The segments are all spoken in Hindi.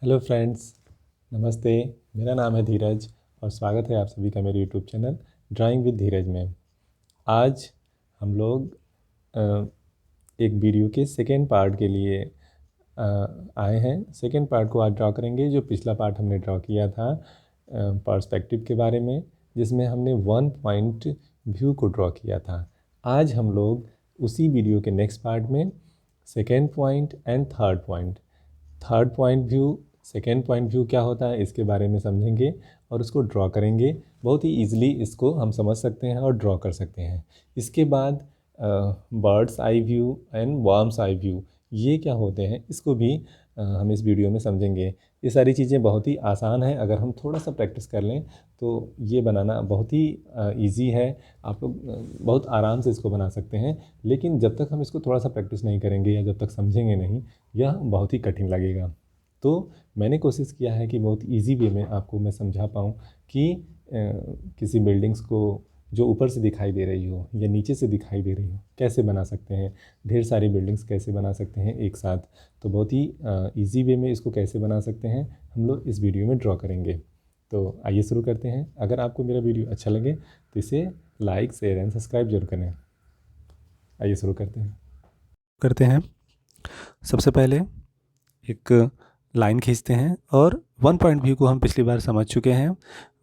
हेलो फ्रेंड्स, नमस्ते। मेरा नाम है धीरज और स्वागत है आप सभी का मेरे यूट्यूब चैनल ड्राइंग विद धीरज में। आज हम लोग अ, एक वीडियो के सेकेंड पार्ट के लिए आए हैं। सेकेंड पार्ट को आज ड्रॉ करेंगे। जो पिछला पार्ट हमने ड्रॉ किया था पर्सपेक्टिव के बारे में, जिसमें हमने वन पॉइंट व्यू को ड्रॉ किया था। आज हम लोग उसी वीडियो के नेक्स्ट पार्ट में second point and third point view, second point view क्या होता है इसके बारे में समझेंगे और उसको ड्रॉ करेंगे। बहुत ही ईजिली इसको हम समझ सकते हैं और ड्रॉ कर सकते हैं। इसके बाद birds eye view and worms eye view, ये क्या होते हैं इसको भी हम इस वीडियो में समझेंगे। ये सारी चीज़ें बहुत ही आसान है, अगर हम थोड़ा सा प्रैक्टिस कर लें तो ये बनाना बहुत ही ईजी है। आप लोग बहुत आराम से इसको बना सकते हैं, लेकिन जब तक हम इसको थोड़ा सा प्रैक्टिस नहीं करेंगे या जब तक समझेंगे नहीं, यह बहुत ही कठिन लगेगा। तो मैंने कोशिश किया है कि बहुत इजी वे में आपको मैं समझा पाऊँ कि किसी बिल्डिंग्स को जो ऊपर से दिखाई दे रही हो या नीचे से दिखाई दे रही हो कैसे बना सकते हैं, ढेर सारी बिल्डिंग्स कैसे बना सकते हैं एक साथ। तो बहुत ही इजी वे में इसको कैसे बना सकते हैं हम लोग इस वीडियो में ड्रॉ करेंगे। तो आइए शुरू करते हैं। अगर आपको मेरा वीडियो अच्छा लगे तो इसे लाइक, शेयर एंड सब्सक्राइब जरूर करें। आइए शुरू करते हैं। सबसे पहले एक लाइन खींचते हैं और वन पॉइंट व्यू को हम पिछली बार समझ चुके हैं।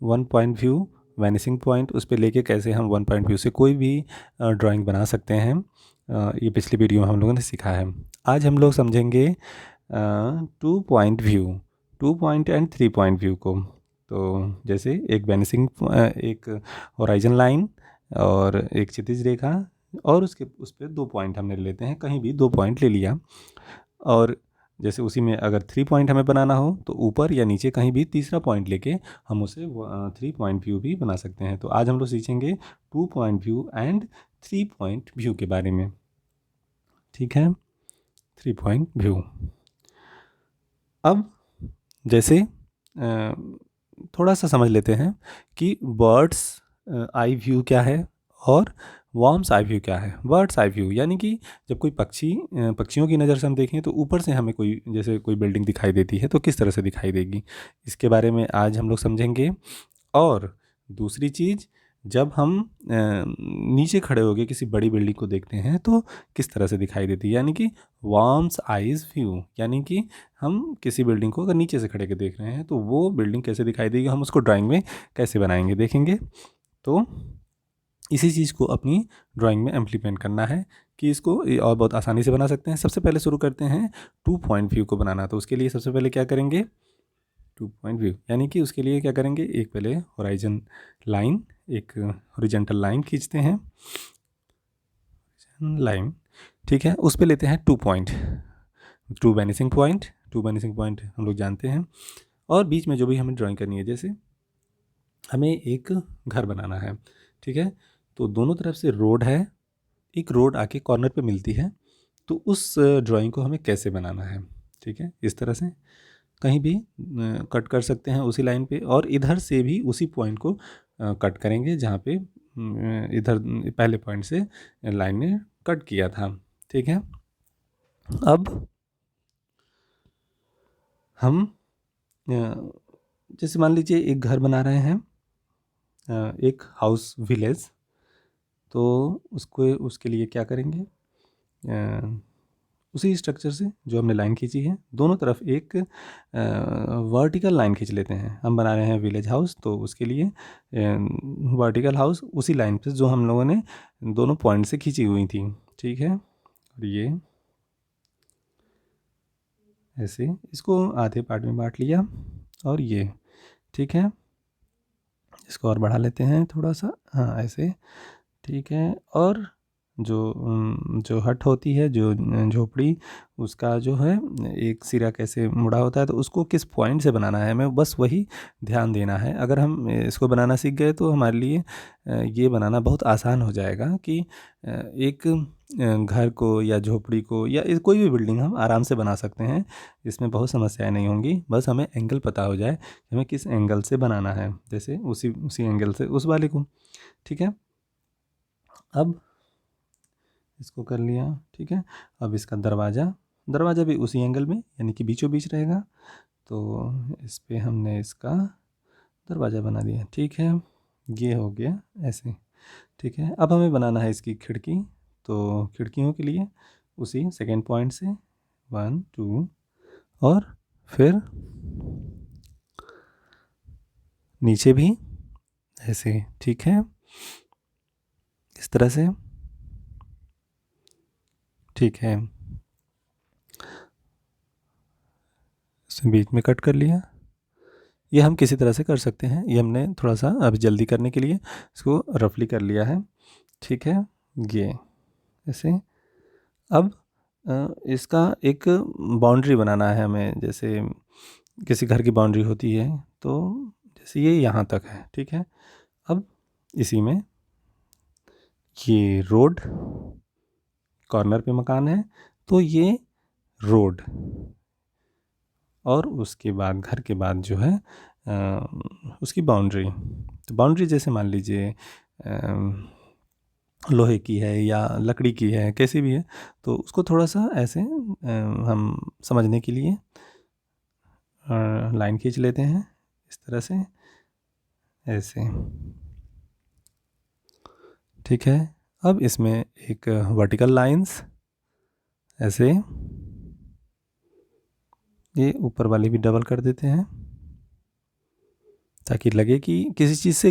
वन पॉइंट व्यू, वैनिसिंग पॉइंट, उस पर लेके कैसे हम वन पॉइंट व्यू से कोई भी ड्राइंग बना सकते हैं, ये पिछली वीडियो में हम लोगों ने सीखा है। आज हम लोग समझेंगे two point view, two point and three point view को। तो जैसे एक वैनिसिंग, एक होराइजन लाइन और एक क्षितिज रेखा, और उस पर दो पॉइंट हमने लेते हैं, कहीं भी दो पॉइंट ले लिया। और जैसे उसी में अगर थ्री पॉइंट हमें बनाना हो तो ऊपर या नीचे कहीं भी तीसरा पॉइंट लेके हम उसे थ्री पॉइंट व्यू भी बना सकते हैं। तो आज हम लोग सीखेंगे two point view and three point view के बारे में। ठीक है, थ्री पॉइंट व्यू। अब जैसे थोड़ा सा समझ लेते हैं कि बर्ड्स आई व्यू क्या है और वर्म्स आई व्यू क्या है। बर्ड्स आई व्यू यानी कि जब कोई पक्षियों की नज़र से हम देखें तो ऊपर से हमें कोई, जैसे कोई बिल्डिंग दिखाई देती है तो किस तरह से दिखाई देगी, इसके बारे में आज हम लोग समझेंगे। और दूसरी चीज़, जब हम नीचे खड़े होकर किसी बड़ी बिल्डिंग को देखते हैं तो किस तरह से दिखाई देती है, यानी कि वर्म्स आइज़ व्यू, यानी कि हम किसी बिल्डिंग को अगर नीचे से खड़े के देख रहे हैं तो वो बिल्डिंग कैसे दिखाई देगी, हम उसको ड्राइंग में कैसे बनाएंगे देखेंगे। तो इसी चीज़ को अपनी ड्राइंग में इम्प्लीमेंट करना है कि इसको और बहुत आसानी से बना सकते हैं। सबसे पहले शुरू करते हैं टू पॉइंट व्यू को बनाना। तो उसके लिए सबसे पहले क्या करेंगे, टू पॉइंट व्यू यानी कि उसके लिए क्या करेंगे, एक पहले होराइजन लाइन, एक हॉरिजॉन्टल लाइन खींचते हैं, लाइन, ठीक है। उस पे लेते हैं two point, two vanishing point. Two vanishing point हम लोग जानते हैं। और बीच में जो भी हमें ड्राइंग करनी है, जैसे हमें एक घर बनाना है, ठीक है, तो दोनों तरफ से रोड है, एक रोड आके कॉर्नर पे मिलती है, तो उस ड्राइंग को हमें कैसे बनाना है, ठीक है। इस तरह से कहीं भी कट कर सकते हैं उसी लाइन पे, और इधर से भी उसी पॉइंट को कट करेंगे जहाँ पे इधर पहले पॉइंट से लाइन ने कट किया था, ठीक है। अब हम जैसे मान लीजिए एक घर बना रहे हैं, एक हाउस विलेज, तो उसको उसके लिए क्या करेंगे, उसी स्ट्रक्चर से जो हमने लाइन खींची है दोनों तरफ एक वर्टिकल लाइन खींच लेते हैं। हम बना रहे हैं विलेज हाउस, तो उसके लिए वर्टिकल हाउस उसी लाइन पे जो हम लोगों ने दोनों पॉइंट से खींची हुई थी, ठीक है। और ये ऐसे इसको आधे पार्ट में बांट लिया, और ये, ठीक है, इसको और बढ़ा लेते हैं थोड़ा सा, हाँ ऐसे, ठीक है। और जो हट होती है, जो झोपड़ी, उसका जो है एक सिरा कैसे मुड़ा होता है, तो उसको किस पॉइंट से बनाना है हमें, बस वही ध्यान देना है। अगर हम इसको बनाना सीख गए तो हमारे लिए ये बनाना बहुत आसान हो जाएगा कि एक घर को या झोपड़ी को या कोई भी बिल्डिंग हम आराम से बना सकते हैं। इसमें बहुत समस्याएं नहीं होंगी, बस हमें एंगल पता हो जाए कि हमें किस एंगल से बनाना है, जैसे उसी एंगल से उस वाले को, ठीक है। अब इसको कर लिया, ठीक है। अब इसका दरवाज़ा भी उसी एंगल में, यानी कि बीचों बीच रहेगा। तो इस पे हमने इसका दरवाज़ा बना दिया। ठीक है, ये हो गया ऐसे। ठीक है, अब हमें बनाना है इसकी खिड़की। तो खिड़कियों के लिए उसी सेकेंड पॉइंट से 1 2 और फिर नीचे भी ऐसे। ठीक है, इस तरह से। ठीक है, इसे बीच में कट कर लिया। ये हम किसी तरह से कर सकते हैं, ये हमने थोड़ा सा अभी जल्दी करने के लिए इसको रफली कर लिया है। ठीक है, ये ऐसे। अब इसका एक बाउंड्री बनाना है हमें, जैसे किसी घर की बाउंड्री होती है, तो जैसे ये यहाँ तक है। ठीक है, अब इसी में ये रोड, कॉर्नर पे मकान है, तो ये रोड, और उसके बाद घर के बाद जो है उसकी बाउंड्री। तो बाउंड्री जैसे मान लीजिए लोहे की है या लकड़ी की है, कैसी भी है, तो उसको थोड़ा सा ऐसे हम समझने के लिए लाइन खींच लेते हैं इस तरह से, ऐसे। ठीक है, अब इसमें एक वर्टिकल लाइंस ऐसे, ये ऊपर वाली भी डबल कर देते हैं ताकि लगे कि किसी चीज़ से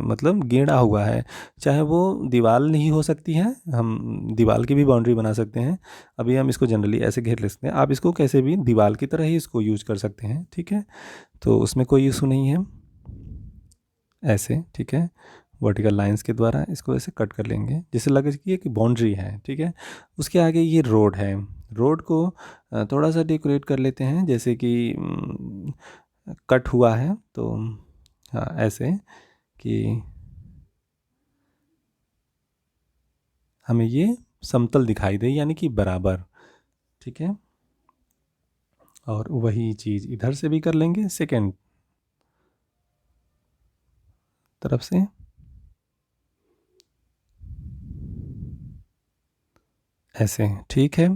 मतलब गेड़ा हुआ है। चाहे वो दीवार नहीं हो सकती है, हम दीवार की भी बाउंड्री बना सकते हैं। अभी हम इसको जनरली ऐसे घेर ले सकते हैं, आप इसको कैसे भी दीवार की तरह ही इसको यूज कर सकते हैं। ठीक है, तो उसमें कोई इशू नहीं है, ऐसे। ठीक है, वर्टिकल लाइंस के द्वारा इसको ऐसे कट कर लेंगे जिससे लगे कि एक बाउंड्री है। ठीक है, उसके आगे ये रोड है, रोड को थोड़ा सा डेकोरेट कर लेते हैं, जैसे कि कट हुआ है, तो हाँ ऐसे कि हमें ये समतल दिखाई दे, यानी कि बराबर। ठीक है, और वही चीज़ इधर से भी कर लेंगे सेकेंड तरफ से। ऐसे। ठीक है,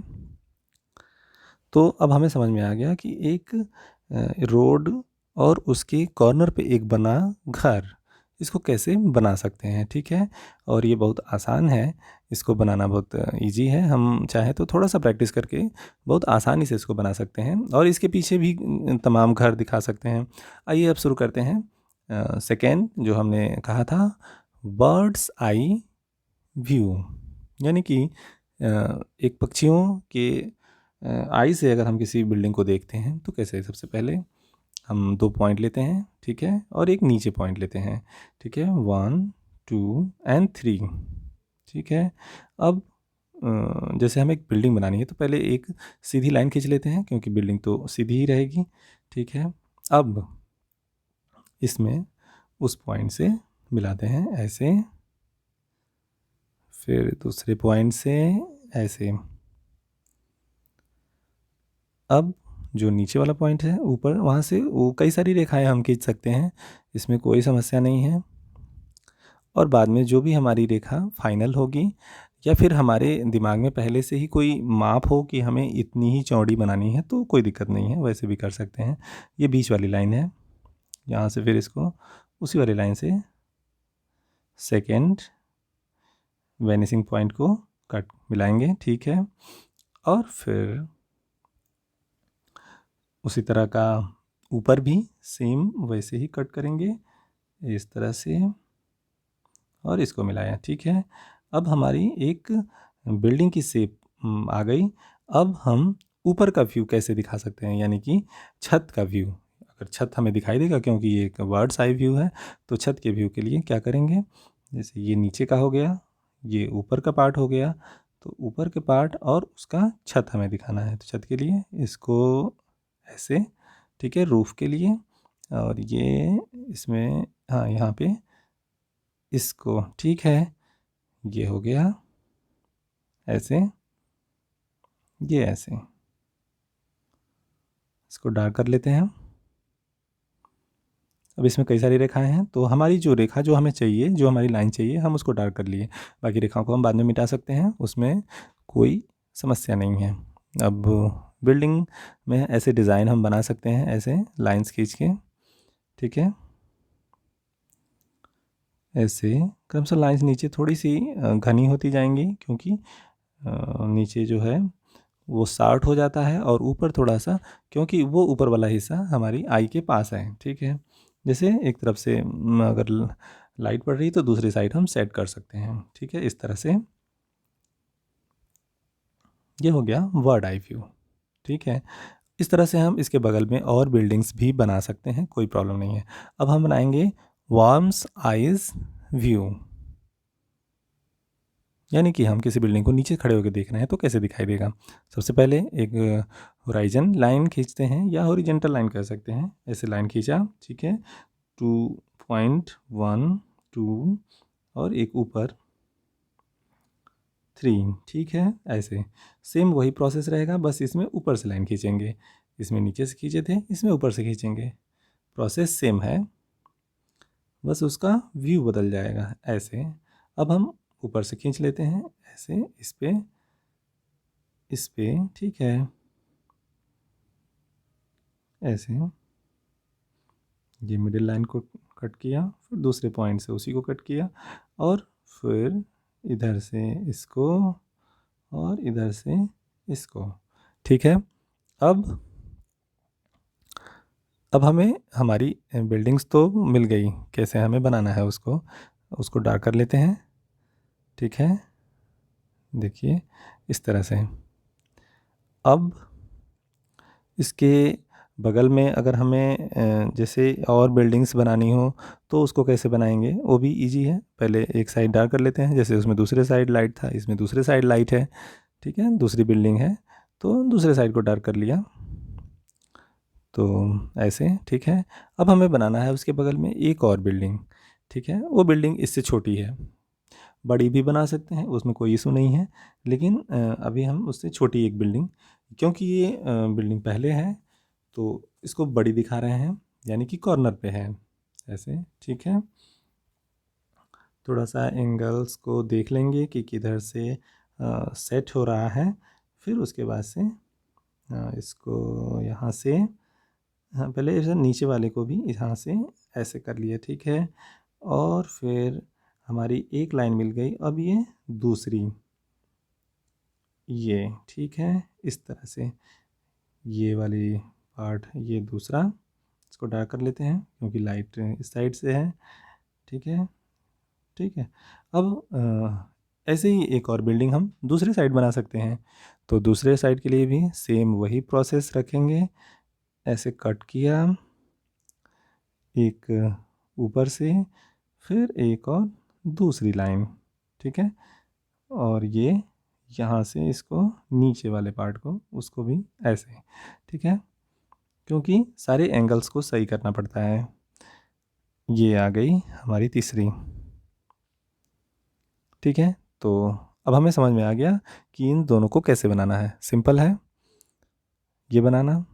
तो अब हमें समझ में आ गया कि एक रोड और उसके कॉर्नर पे एक बना घर, इसको कैसे बना सकते हैं। ठीक है, और ये बहुत आसान है, इसको बनाना बहुत इजी है। हम चाहे तो थोड़ा सा प्रैक्टिस करके बहुत आसानी से इसको बना सकते हैं, और इसके पीछे भी तमाम घर दिखा सकते हैं। आइए अब शुरू करते हैं सेकेंड, जो हमने कहा था बर्ड्स आई व्यू, यानी कि एक पक्षियों के आई से अगर हम किसी बिल्डिंग को देखते हैं तो कैसे। सबसे पहले हम 2 पॉइंट लेते हैं, ठीक है, और एक नीचे पॉइंट लेते हैं। ठीक है, 1 2 एंड 3। ठीक है, अब जैसे हमें एक बिल्डिंग बनानी है तो पहले एक सीधी लाइन खींच लेते हैं, क्योंकि बिल्डिंग तो सीधी ही रहेगी। ठीक है, अब इसमें उस पॉइंट से मिलाते हैं ऐसे, फिर दूसरे पॉइंट से ऐसे। अब जो नीचे वाला पॉइंट है ऊपर, वहाँ से वो कई सारी रेखाएं हम खींच सकते हैं, इसमें कोई समस्या नहीं है। और बाद में जो भी हमारी रेखा फाइनल होगी, या फिर हमारे दिमाग में पहले से ही कोई माप हो कि हमें इतनी ही चौड़ी बनानी है, तो कोई दिक्कत नहीं है, वैसे भी कर सकते हैं। ये बीच वाली लाइन है, यहाँ से फिर इसको उसी वाली लाइन से सेकेंड वेनिसिंग पॉइंट को कट मिलाएंगे। ठीक है, और फिर उसी तरह का ऊपर भी सेम वैसे ही कट करेंगे इस तरह से, और इसको मिलाया। ठीक है, अब हमारी एक बिल्डिंग की शेप आ गई। अब हम ऊपर का व्यू कैसे दिखा सकते हैं, यानी कि छत का व्यू। अगर छत हमें दिखाई देगा, क्योंकि ये एक बर्ड्स आई व्यू है, तो छत के व्यू के लिए क्या करेंगे, जैसे ये नीचे का हो गया, ये ऊपर का पार्ट हो गया, तो ऊपर के पार्ट और उसका छत हमें दिखाना है। तो छत के लिए इसको ऐसे, ठीक है, रूफ़ के लिए, और ये इसमें हाँ यहाँ पे इसको, ठीक है, ये हो गया ऐसे, ये ऐसे। इसको डार्क कर लेते हैं। अब इसमें कई सारी रेखाएं हैं, तो हमारी जो रेखा जो हमें चाहिए, जो हमारी लाइन चाहिए, हम उसको डार्क कर लिए। बाकी रेखाओं को हम बाद में मिटा सकते हैं, उसमें कोई समस्या नहीं है। अब बिल्डिंग में ऐसे डिज़ाइन हम बना सकते हैं, ऐसे लाइंस खींच के, ठीक है। ऐसे क्रमशः लाइंस नीचे थोड़ी सी घनी होती जाएंगी, क्योंकि नीचे जो है वो शार्ट हो जाता है, और ऊपर थोड़ा सा, क्योंकि वो ऊपर वाला हिस्सा हमारी आई के पास है, ठीक है। जैसे एक तरफ से अगर लाइट पड़ रही तो दूसरी साइड हम सेट कर सकते हैं, ठीक है। इस तरह से ये हो गया वर्ड आई व्यू, ठीक है। इस तरह से हम इसके बगल में और बिल्डिंग्स भी बना सकते हैं, कोई प्रॉब्लम नहीं है। अब हम बनाएंगे वार्म्स आइज व्यू, यानी कि हम किसी बिल्डिंग को नीचे खड़े होकर देख रहे हैं तो कैसे दिखाई देगा। सबसे पहले एक होराइजन लाइन खींचते हैं, या हॉरिजॉन्टल लाइन कह सकते हैं। ऐसे लाइन खींचा, ठीक है, 2.12 और एक ऊपर 3, ठीक है। ऐसे सेम वही प्रोसेस रहेगा, बस इसमें ऊपर से लाइन खींचेंगे, इसमें नीचे से खींचे थे, इसमें ऊपर से खींचेंगे। प्रोसेस सेम है, बस उसका व्यू बदल जाएगा। ऐसे अब हम ऊपर से खींच लेते हैं, ऐसे इस पे, ठीक है। ऐसे ये मिडिल लाइन को कट किया, फिर दूसरे पॉइंट से उसी को कट किया, और फिर इधर से इसको और इधर से इसको, ठीक है। अब हमें हमारी बिल्डिंग्स तो मिल गई, कैसे हमें बनाना है उसको डार्क कर लेते हैं, ठीक है। देखिए इस तरह से। अब इसके बगल में अगर हमें जैसे और बिल्डिंग्स बनानी हो तो उसको कैसे बनाएंगे, वो भी इजी है। पहले एक साइड डार्क कर लेते हैं, जैसे उसमें दूसरे साइड लाइट था, इसमें दूसरे साइड लाइट है, ठीक है। दूसरी बिल्डिंग है तो दूसरे साइड को डार्क कर लिया, तो ऐसे, ठीक है। अब हमें बनाना है उसके बगल में एक और बिल्डिंग, ठीक है। वो बिल्डिंग इससे छोटी है, बड़ी भी बना सकते हैं, उसमें कोई इशू नहीं है, लेकिन अभी हम उससे छोटी एक बिल्डिंग, क्योंकि ये बिल्डिंग पहले है तो इसको बड़ी दिखा रहे हैं, यानी कि कॉर्नर पे है, ऐसे, ठीक है। थोड़ा सा एंगल्स को देख लेंगे कि किधर से सेट हो रहा है, फिर उसके बाद से इसको यहाँ से, हाँ, पहले इसे नीचे वाले को भी यहाँ से ऐसे कर लिया, ठीक है। और फिर हमारी एक लाइन मिल गई, अब ये दूसरी, ये, ठीक है। इस तरह से ये वाली पार्ट, ये दूसरा, इसको डार्क कर लेते हैं क्योंकि लाइट इस साइड से है, ठीक है, ठीक है। अब ऐसे ही एक और बिल्डिंग हम दूसरे साइड बना सकते हैं, तो दूसरे साइड के लिए भी सेम वही प्रोसेस रखेंगे। ऐसे कट किया, एक ऊपर से, फिर एक और दूसरी लाइन, ठीक है। और ये यहाँ से इसको नीचे वाले पार्ट को, उसको भी ऐसे, ठीक है, क्योंकि सारे एंगल्स को सही करना पड़ता है। ये आ गई हमारी तीसरी, ठीक है। तो अब हमें समझ में आ गया कि इन दोनों को कैसे बनाना है। सिंपल है ये बनाना,